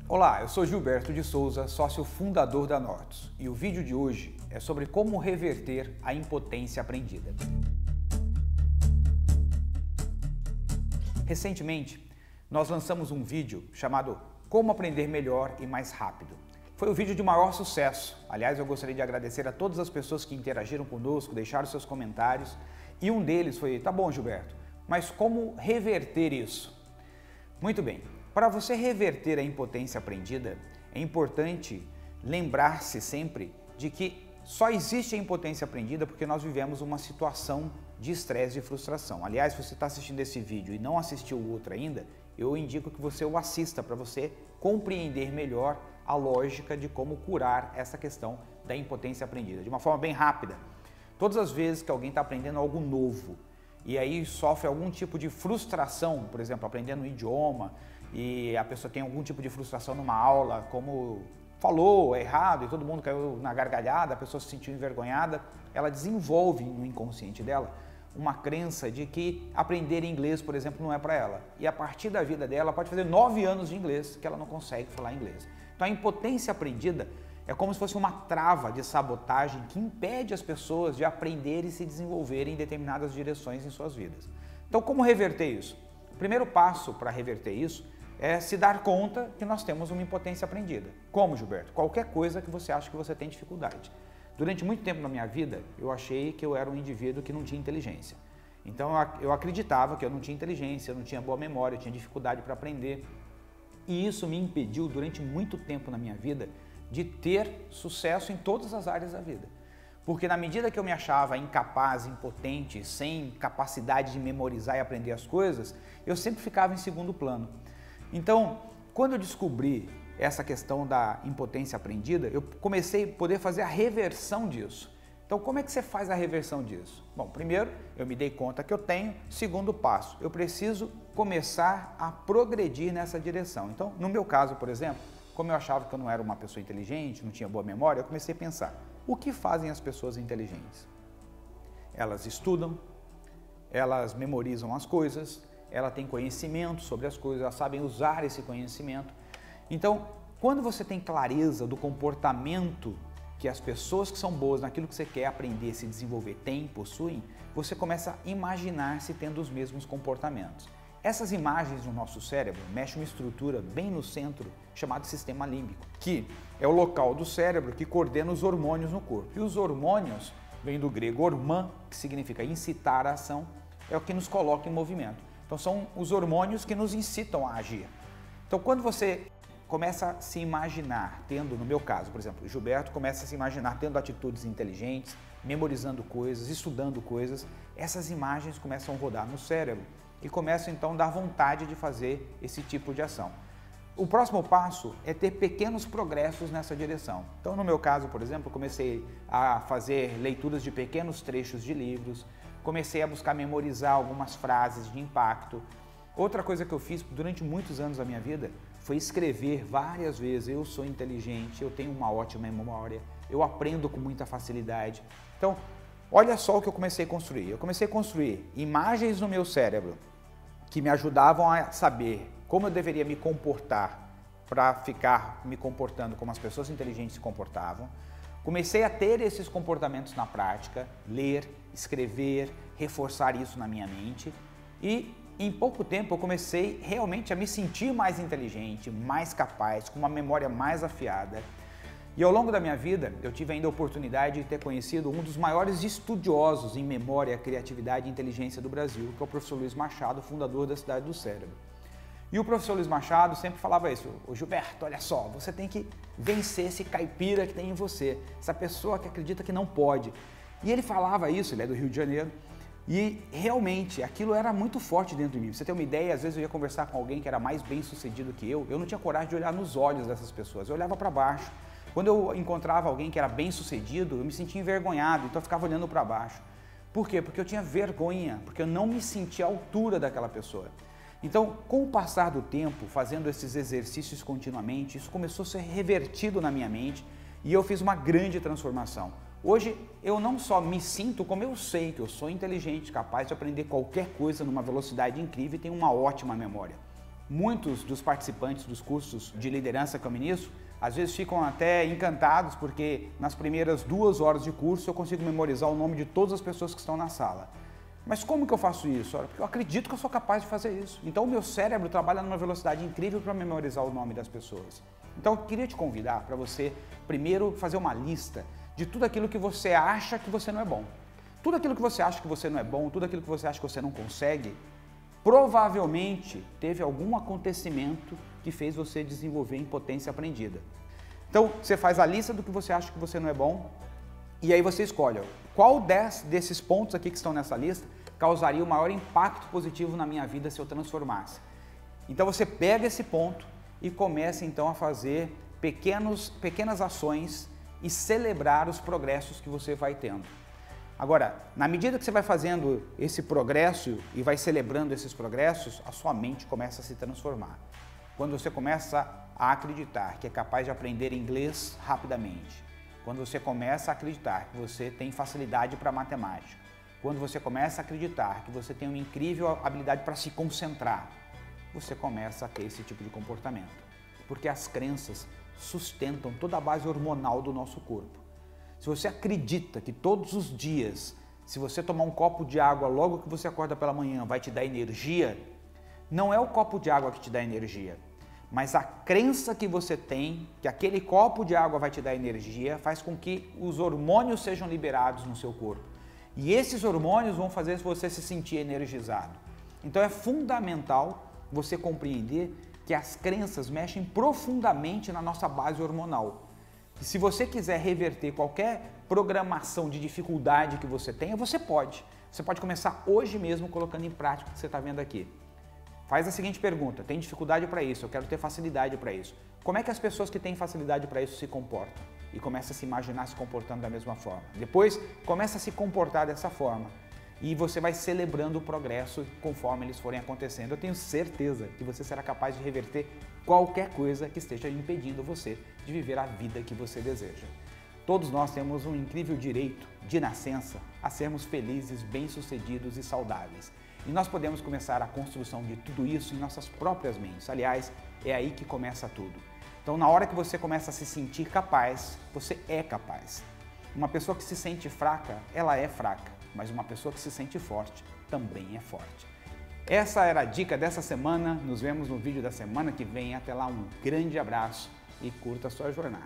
Olá, eu sou Gilberto de Souza, sócio fundador da Nortus, e o vídeo de hoje é sobre como reverter a impotência aprendida. Recentemente, nós lançamos um vídeo chamado Como Aprender Melhor e Mais Rápido. Foi o vídeo de maior sucesso. Aliás, eu gostaria de agradecer a todas as pessoas que interagiram conosco, deixaram seus comentários, e um deles foi: tá bom, Gilberto, mas como reverter isso? Muito bem. Para você reverter a impotência aprendida, é importante lembrar-se sempre de que só existe a impotência aprendida porque nós vivemos uma situação de estresse e frustração. Aliás, se você está assistindo esse vídeo e não assistiu o outro ainda, eu indico que você o assista para você compreender melhor a lógica de como curar essa questão da impotência aprendida. De uma forma bem rápida, todas as vezes que alguém está aprendendo algo novo e aí sofre algum tipo de frustração, por exemplo, aprendendo um idioma, e a pessoa tem algum tipo de frustração numa aula, como falou errado e todo mundo caiu na gargalhada, a pessoa se sentiu envergonhada, ela desenvolve no inconsciente dela uma crença de que aprender inglês, por exemplo, não é para ela. E a partir da vida dela, pode fazer 9 anos de inglês que ela não consegue falar inglês. Então a impotência aprendida é como se fosse uma trava de sabotagem que impede as pessoas de aprender e se desenvolverem em determinadas direções em suas vidas. Então, como reverter isso? O primeiro passo para reverter isso é se dar conta que nós temos uma impotência aprendida. Como, Gilberto? Qualquer coisa que você acha que você tem dificuldade. Durante muito tempo na minha vida, eu achei que eu era um indivíduo que não tinha inteligência. Então, eu acreditava que eu não tinha inteligência, eu não tinha boa memória, eu tinha dificuldade para aprender. E isso me impediu, durante muito tempo na minha vida, de ter sucesso em todas as áreas da vida. Porque na medida que eu me achava incapaz, impotente, sem capacidade de memorizar e aprender as coisas, eu sempre ficava em segundo plano. Então, quando eu descobri essa questão da impotência aprendida, eu comecei a poder fazer a reversão disso. Então, como é que você faz a reversão disso? Bom, primeiro, eu me dei conta que eu tenho. Segundo passo, eu preciso começar a progredir nessa direção. Então, no meu caso, por exemplo, como eu achava que eu não era uma pessoa inteligente, não tinha boa memória, eu comecei a pensar: o que fazem as pessoas inteligentes? Elas estudam, elas memorizam as coisas, elas têm conhecimento sobre as coisas, elas sabem usar esse conhecimento. Então, quando você tem clareza do comportamento que as pessoas que são boas naquilo que você quer aprender, se desenvolver, têm, possuem, você começa a imaginar-se tendo os mesmos comportamentos. Essas imagens no nosso cérebro mexem uma estrutura bem no centro chamada sistema límbico, que é o local do cérebro que coordena os hormônios no corpo. E os hormônios vêm do grego hormã, que significa incitar a ação, é o que nos coloca em movimento. Então são os hormônios que nos incitam a agir. Então quando você começa a se imaginar tendo, no meu caso, por exemplo, o Gilberto começa a se imaginar tendo atitudes inteligentes, memorizando coisas, estudando coisas, essas imagens começam a rodar no cérebro e começam então a dar vontade de fazer esse tipo de ação. O próximo passo é ter pequenos progressos nessa direção. Então, no meu caso, por exemplo, comecei a fazer leituras de pequenos trechos de livros, comecei a buscar memorizar algumas frases de impacto. Outra coisa que eu fiz durante muitos anos da minha vida foi escrever várias vezes: eu sou inteligente, eu tenho uma ótima memória, eu aprendo com muita facilidade. Então, olha só o que eu comecei a construir. Eu comecei a construir imagens no meu cérebro que me ajudavam a saber como eu deveria me comportar para ficar me comportando como as pessoas inteligentes se comportavam. Comecei a ter esses comportamentos na prática, ler, escrever, reforçar isso na minha mente, e em pouco tempo eu comecei realmente a me sentir mais inteligente, mais capaz, com uma memória mais afiada. E ao longo da minha vida eu tive ainda a oportunidade de ter conhecido um dos maiores estudiosos em memória, criatividade e inteligência do Brasil, que é o professor Luiz Machado, fundador da Cidade do Cérebro. E o professor Luiz Machado sempre falava isso: ô Gilberto, olha só, você tem que vencer esse caipira que tem em você, essa pessoa que acredita que não pode. E ele falava isso, ele é do Rio de Janeiro, e realmente aquilo era muito forte dentro de mim. Pra você ter uma ideia, às vezes eu ia conversar com alguém que era mais bem sucedido que eu não tinha coragem de olhar nos olhos dessas pessoas, eu olhava para baixo. Quando eu encontrava alguém que era bem sucedido, eu me sentia envergonhado, então eu ficava olhando para baixo. Por quê? Porque eu tinha vergonha, porque eu não me sentia à altura daquela pessoa. Então, com o passar do tempo, fazendo esses exercícios continuamente, isso começou a ser revertido na minha mente e eu fiz uma grande transformação. Hoje, eu não só me sinto, como eu sei que eu sou inteligente, capaz de aprender qualquer coisa numa velocidade incrível e tenho uma ótima memória. Muitos dos participantes dos cursos de liderança que eu ministro, às vezes ficam até encantados porque nas primeiras 2 horas de curso eu consigo memorizar o nome de todas as pessoas que estão na sala. Mas como que eu faço isso? Porque eu acredito que eu sou capaz de fazer isso. Então o meu cérebro trabalha numa velocidade incrível para memorizar o nome das pessoas. Então eu queria te convidar para você primeiro fazer uma lista de tudo aquilo que você acha que você não é bom. Tudo aquilo que você acha que você não é bom, tudo aquilo que você acha que você não consegue, provavelmente teve algum acontecimento que fez você desenvolver impotência aprendida. Então, você faz a lista do que você acha que você não é bom e aí você escolhe qual desses pontos aqui que estão nessa lista causaria o maior impacto positivo na minha vida se eu transformasse. Então, você pega esse ponto e começa então a fazer pequenas ações e celebrar os progressos que você vai tendo. Agora, na medida que você vai fazendo esse progresso e vai celebrando esses progressos, a sua mente começa a se transformar. Quando você começa a acreditar que é capaz de aprender inglês rapidamente, quando você começa a acreditar que você tem facilidade para matemática, quando você começa a acreditar que você tem uma incrível habilidade para se concentrar, você começa a ter esse tipo de comportamento. Porque as crenças sustentam toda a base hormonal do nosso corpo. Se você acredita que todos os dias, se você tomar um copo de água logo que você acorda pela manhã, vai te dar energia, não é o copo de água que te dá energia, mas a crença que você tem que aquele copo de água vai te dar energia faz com que os hormônios sejam liberados no seu corpo. E esses hormônios vão fazer você se sentir energizado. Então é fundamental você compreender que as crenças mexem profundamente na nossa base hormonal. E se você quiser reverter qualquer programação de dificuldade que você tenha, você pode. Você pode começar hoje mesmo colocando em prática o que você está vendo aqui. Faz a seguinte pergunta: tem dificuldade para isso? Eu quero ter facilidade para isso. Como é que as pessoas que têm facilidade para isso se comportam? E começa a se imaginar se comportando da mesma forma. Depois, começa a se comportar dessa forma. E você vai celebrando o progresso conforme eles forem acontecendo. Eu tenho certeza que você será capaz de reverter qualquer coisa que esteja impedindo você de viver a vida que você deseja. Todos nós temos um incrível direito de nascença a sermos felizes, bem-sucedidos e saudáveis. E nós podemos começar a construção de tudo isso em nossas próprias mentes. Aliás, é aí que começa tudo. Então, na hora que você começa a se sentir capaz, você é capaz. Uma pessoa que se sente fraca, ela é fraca. Mas uma pessoa que se sente forte também é forte. Essa era a dica dessa semana. Nos vemos no vídeo da semana que vem. Até lá, um grande abraço e curta a sua jornada.